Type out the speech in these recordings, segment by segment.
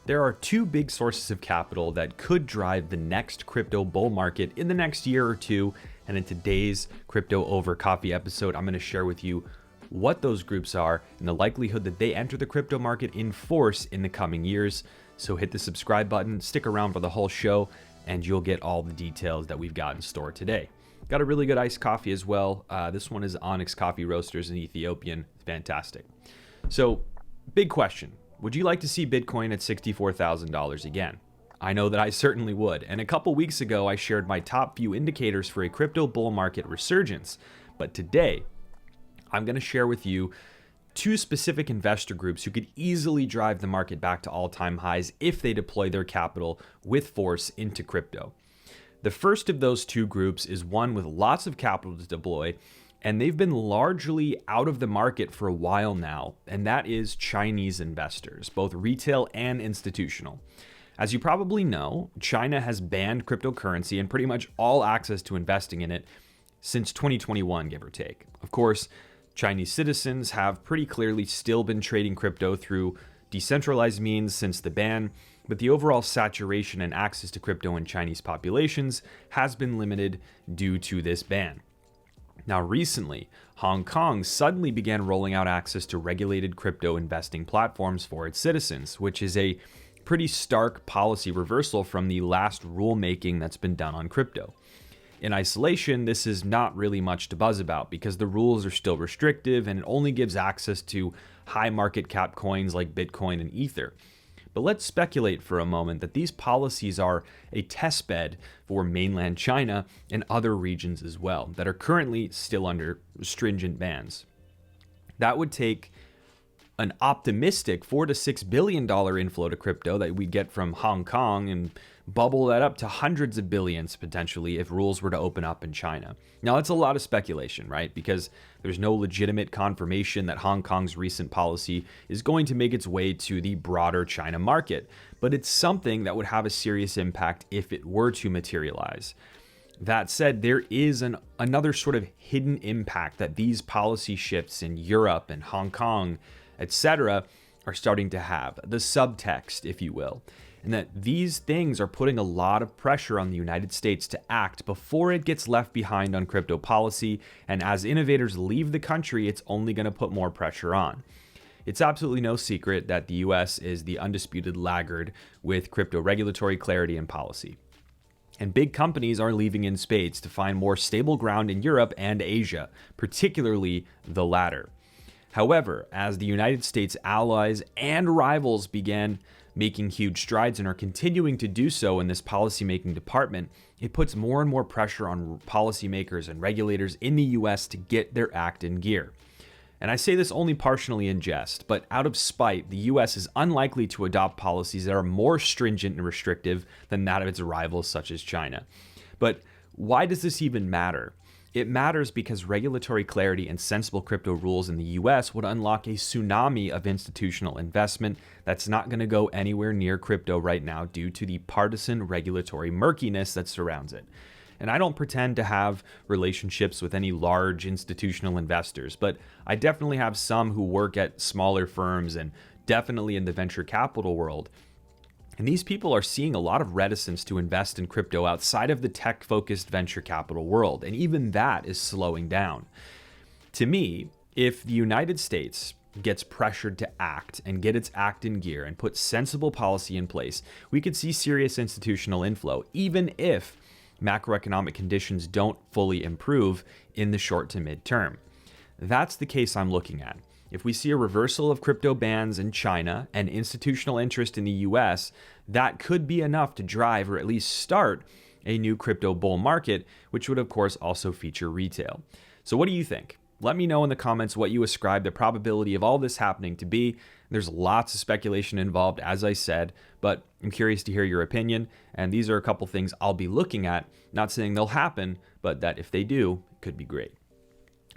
There are two big sources of capital that could drive the next crypto bull market in the next year or two. And in today's Crypto Over Coffee episode, I'm going to share with you what those groups are and the likelihood that they enter the crypto market in force in the coming years. So hit the subscribe button, stick around for the whole show, and you'll get all the details that we've got in store today. Got a really good iced coffee as well. This one is Onyx Coffee Roasters in Ethiopian. It's fantastic. So, big question. Would you like to see Bitcoin at $64,000 again? I know that I certainly would. And a couple weeks ago, I shared my top few indicators for a crypto bull market resurgence. But today, I'm going to share with you two specific investor groups who could easily drive the market back to all-time highs if they deploy their capital with force into crypto. The first of those two groups is one with lots of capital to deploy, and they've been largely out of the market for a while now, and that is Chinese investors, both retail and institutional. As you probably know, China has banned cryptocurrency and pretty much all access to investing in it since 2021, give or take. Of course, Chinese citizens have pretty clearly still been trading crypto through decentralized means since the ban, but the overall saturation and access to crypto in Chinese populations has been limited due to this ban. Now, recently, Hong Kong suddenly began rolling out access to regulated crypto investing platforms for its citizens, which is a pretty stark policy reversal from the last rulemaking that's been done on crypto. In isolation, this is not really much to buzz about because the rules are still restrictive and it only gives access to high market cap coins like Bitcoin and Ether. But let's speculate for a moment that these policies are a testbed for mainland China and other regions as well that are currently still under stringent bans. That would take an optimistic $4 to $6 billion inflow to crypto that we get from Hong Kong and bubble that up to hundreds of billions potentially if rules were to open up in China. Now, that's a lot of speculation, right? Because there's no legitimate confirmation that Hong Kong's recent policy is going to make its way to the broader China market, but it's something that would have a serious impact if it were to materialize. That said, there is another sort of hidden impact that these policy shifts in Europe and Hong Kong, etc., are starting to have, the subtext, if you will, and that these things are putting a lot of pressure on the United States to act before it gets left behind on crypto policy, and as innovators leave the country, it's only going to put more pressure on. It's absolutely no secret that the US is the undisputed laggard with crypto regulatory clarity and policy. And big companies are leaving in spades to find more stable ground in Europe and Asia, particularly the latter. However, as the United States allies and rivals began making huge strides and are continuing to do so in this policymaking department, it puts more and more pressure on policymakers and regulators in the US to get their act in gear. And I say this only partially in jest, but out of spite, the US is unlikely to adopt policies that are more stringent and restrictive than that of its rivals such as China. But why does this even matter? It matters because regulatory clarity and sensible crypto rules in the US would unlock a tsunami of institutional investment that's not going to go anywhere near crypto right now due to the partisan regulatory murkiness that surrounds it. And I don't pretend to have relationships with any large institutional investors, but I definitely have some who work at smaller firms and definitely in the venture capital world. And these people are seeing a lot of reticence to invest in crypto outside of the tech-focused venture capital world, and even that is slowing down. To me, if the United States gets pressured to act and get its act in gear and put sensible policy in place, we could see serious institutional inflow, even if macroeconomic conditions don't fully improve in the short to mid-term. That's the case I'm looking at. If we see a reversal of crypto bans in China and institutional interest in the US, that could be enough to drive or at least start a new crypto bull market, which would of course also feature retail. So what do you think? Let me know in the comments what you ascribe the probability of all this happening to be. There's lots of speculation involved, as I said, but I'm curious to hear your opinion, and these are a couple things I'll be looking at, not saying they'll happen, but that if they do, it could be great.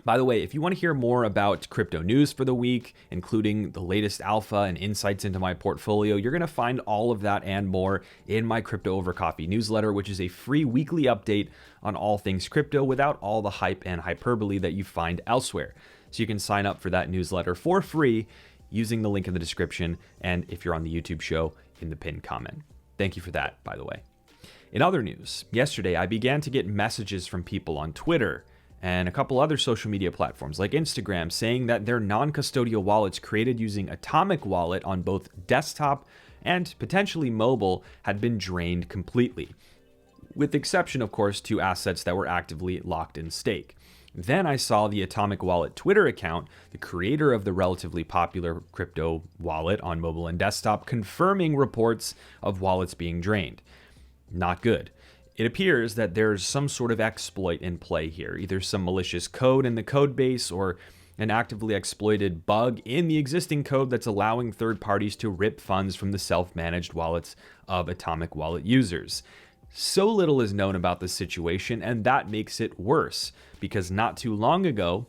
By the way, if you want to hear more about crypto news for the week, including the latest alpha and insights into my portfolio, you're going to find all of that and more in my Crypto Over Coffee newsletter, which is a free weekly update on all things crypto without all the hype and hyperbole that you find elsewhere. So you can sign up for that newsletter for free using the link in the description. And if you're on the YouTube show, in the pinned comment. Thank you for that, by the way. In other news, yesterday I began to get messages from people on Twitter and a couple other social media platforms like Instagram saying that their non-custodial wallets created using Atomic Wallet on both desktop and potentially mobile had been drained completely, with the exception, of course, to assets that were actively locked in stake. Then I saw the Atomic Wallet Twitter account, the creator of the relatively popular crypto wallet on mobile and desktop, confirming reports of wallets being drained. Not good. It appears that there's some sort of exploit in play here, either some malicious code in the code base or an actively exploited bug in the existing code that's allowing third parties to rip funds from the self-managed wallets of Atomic Wallet users. So little is known about this situation, and that makes it worse, because not too long ago,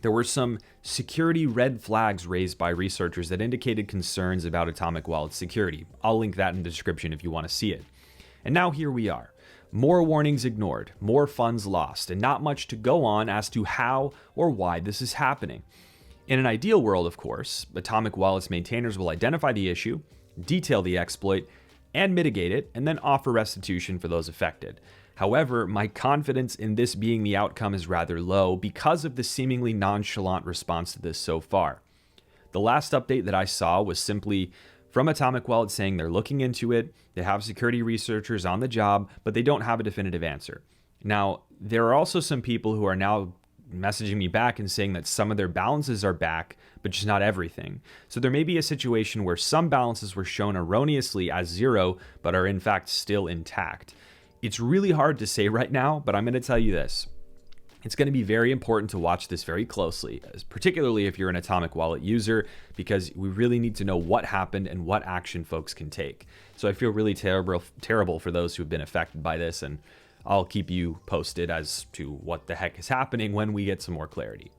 there were some security red flags raised by researchers that indicated concerns about Atomic Wallet security. I'll link that in the description if you want to see it. And now here we are. More warnings ignored, more funds lost, and not much to go on as to how or why this is happening. In an ideal world, of course, Atomic Wallet's maintainers will identify the issue, detail the exploit, and mitigate it, and then offer restitution for those affected. However, my confidence in this being the outcome is rather low because of the seemingly nonchalant response to this so far. The last update that I saw was simply from Atomic Wallet saying they're looking into it, they have security researchers on the job, but they don't have a definitive answer. Now, there are also some people who are now messaging me back and saying that some of their balances are back, but just not everything. So there may be a situation where some balances were shown erroneously as zero, but are in fact still intact. It's really hard to say right now, but I'm going to tell you this. It's going to be very important to watch this very closely, particularly if you're an Atomic Wallet user, because we really need to know what happened and what action folks can take. So I feel really terrible for those who have been affected by this, and I'll keep you posted as to what the heck is happening when we get some more clarity.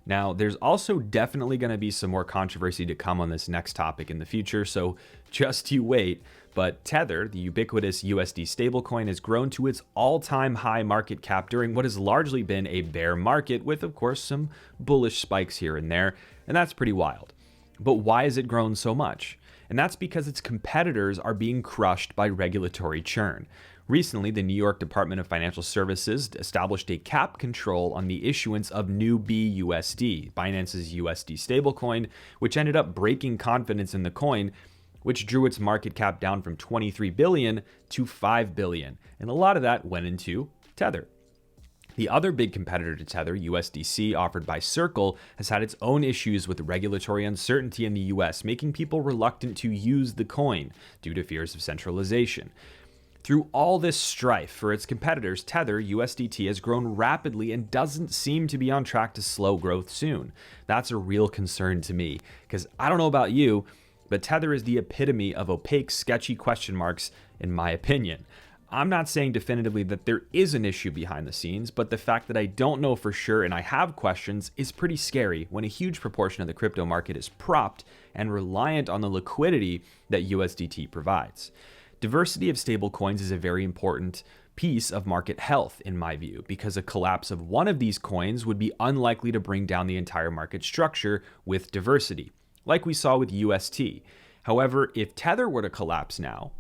Now, there's also definitely going to be some more controversy to come on this next topic in the future, so just you wait. But Tether, the ubiquitous USD stablecoin, has grown to its all-time high market cap during what has largely been a bear market, with, of course, some bullish spikes here and there, and that's pretty wild. But why has it grown so much? And that's because its competitors are being crushed by regulatory churn. Recently, the New York Department of Financial Services established a cap control on the issuance of new BUSD, Binance's USD stablecoin, which ended up breaking confidence in the coin, which drew its market cap down from $23 billion to $5 billion. And a lot of that went into Tether. The other big competitor to Tether, USDC, offered by Circle, has had its own issues with regulatory uncertainty in the US, making people reluctant to use the coin due to fears of centralization. Through all this strife for its competitors, Tether USDT has grown rapidly and doesn't seem to be on track to slow growth soon. That's a real concern to me, because I don't know about you, but Tether is the epitome of opaque, sketchy question marks, in my opinion. I'm not saying definitively that there is an issue behind the scenes, but the fact that I don't know for sure and I have questions is pretty scary when a huge proportion of the crypto market is propped and reliant on the liquidity that USDT provides. Diversity of stablecoins is a very important piece of market health, in my view, because a collapse of one of these coins would be unlikely to bring down the entire market structure with diversity, like we saw with UST. However, if Tether were to collapse now,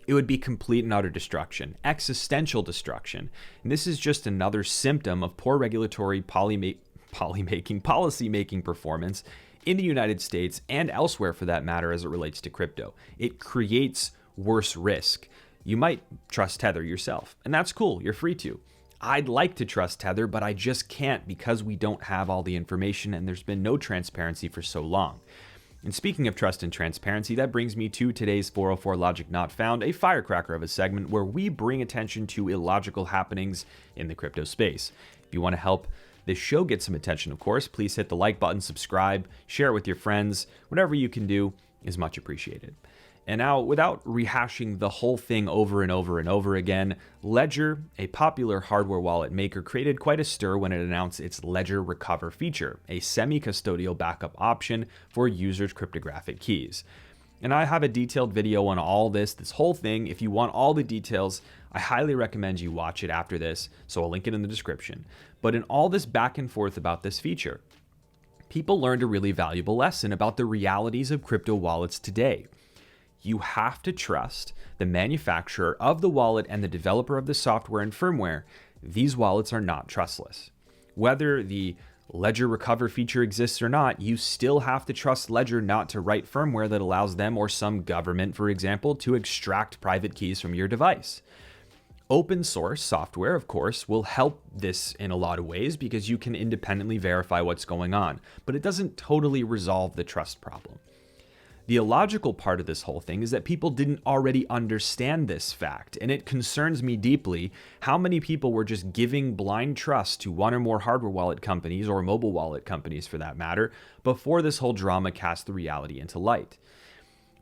it would be complete and utter destruction, existential destruction. And this is just another symptom of poor regulatory policy-making performance in the United States and elsewhere for that matter as it relates to crypto. It creates worse risk. You might trust Tether yourself, and that's cool, you're free to. I'd like to trust Tether, but I just can't because we don't have all the information and there's been no transparency for so long. And speaking of trust and transparency, that brings me to today's 404 Logic Not Found, a firecracker of a segment where we bring attention to illogical happenings in the crypto space. If you want to help this show get some attention, of course, please hit the like button, subscribe, share it with your friends. Whatever you can do is much appreciated. And now, without rehashing the whole thing over and over and over again, Ledger, a popular hardware wallet maker, created quite a stir when it announced its Ledger Recover feature, a semi-custodial backup option for users' cryptographic keys. And I have a detailed video on all this whole thing. If you want all the details, I highly recommend you watch it after this, so I'll link it in the description. But in all this back and forth about this feature, people learned a really valuable lesson about the realities of crypto wallets today. You have to trust the manufacturer of the wallet and the developer of the software and firmware. These wallets are not trustless. Whether the Ledger Recover feature exists or not, you still have to trust Ledger not to write firmware that allows them or some government, for example, to extract private keys from your device. Open source software, of course, will help this in a lot of ways because you can independently verify what's going on, but it doesn't totally resolve the trust problem. The illogical part of this whole thing is that people didn't already understand this fact, and it concerns me deeply how many people were just giving blind trust to one or more hardware wallet companies, or mobile wallet companies for that matter, before this whole drama cast the reality into light.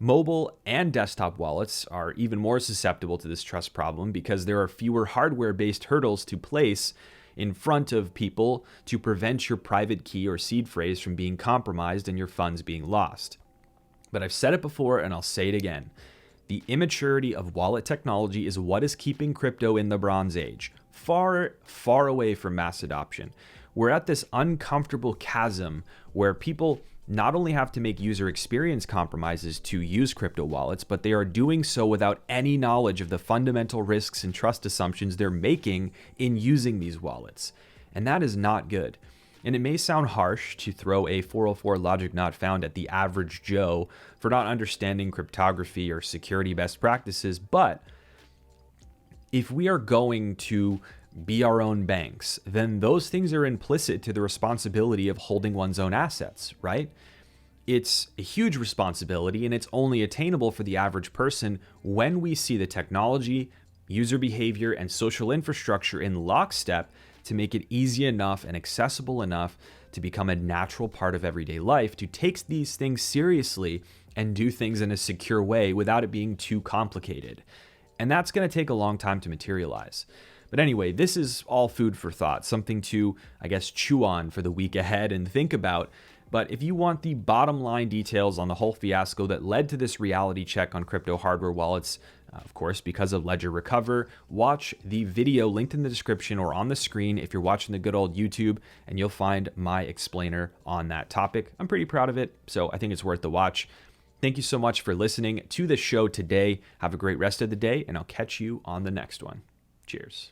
Mobile and desktop wallets are even more susceptible to this trust problem because there are fewer hardware-based hurdles to place in front of people to prevent your private key or seed phrase from being compromised and your funds being lost. But I've said it before and I'll say it again. The immaturity of wallet technology is what is keeping crypto in the Bronze Age, far, far away from mass adoption. We're at this uncomfortable chasm where people not only have to make user experience compromises to use crypto wallets, but they are doing so without any knowledge of the fundamental risks and trust assumptions they're making in using these wallets. And that is not good. And it may sound harsh to throw a 404 logic not found at the average Joe for not understanding cryptography or security best practices, but if we are going to be our own banks, then those things are implicit to the responsibility of holding one's own assets, right? It's a huge responsibility, and it's only attainable for the average person when we see the technology, user behavior, and social infrastructure in lockstep to make it easy enough and accessible enough to become a natural part of everyday life, to take these things seriously and do things in a secure way without it being too complicated. And that's going to take a long time to materialize. But anyway, this is all food for thought, something to, I guess, chew on for the week ahead and think about. But if you want the bottom line details on the whole fiasco that led to this reality check on crypto hardware wallets, of course, because of Ledger Recover, watch the video linked in the description or on the screen if you're watching the good old YouTube, and you'll find my explainer on that topic. I'm pretty proud of it, so I think it's worth the watch. Thank you so much for listening to the show today. Have a great rest of the day, and I'll catch you on the next one. Cheers.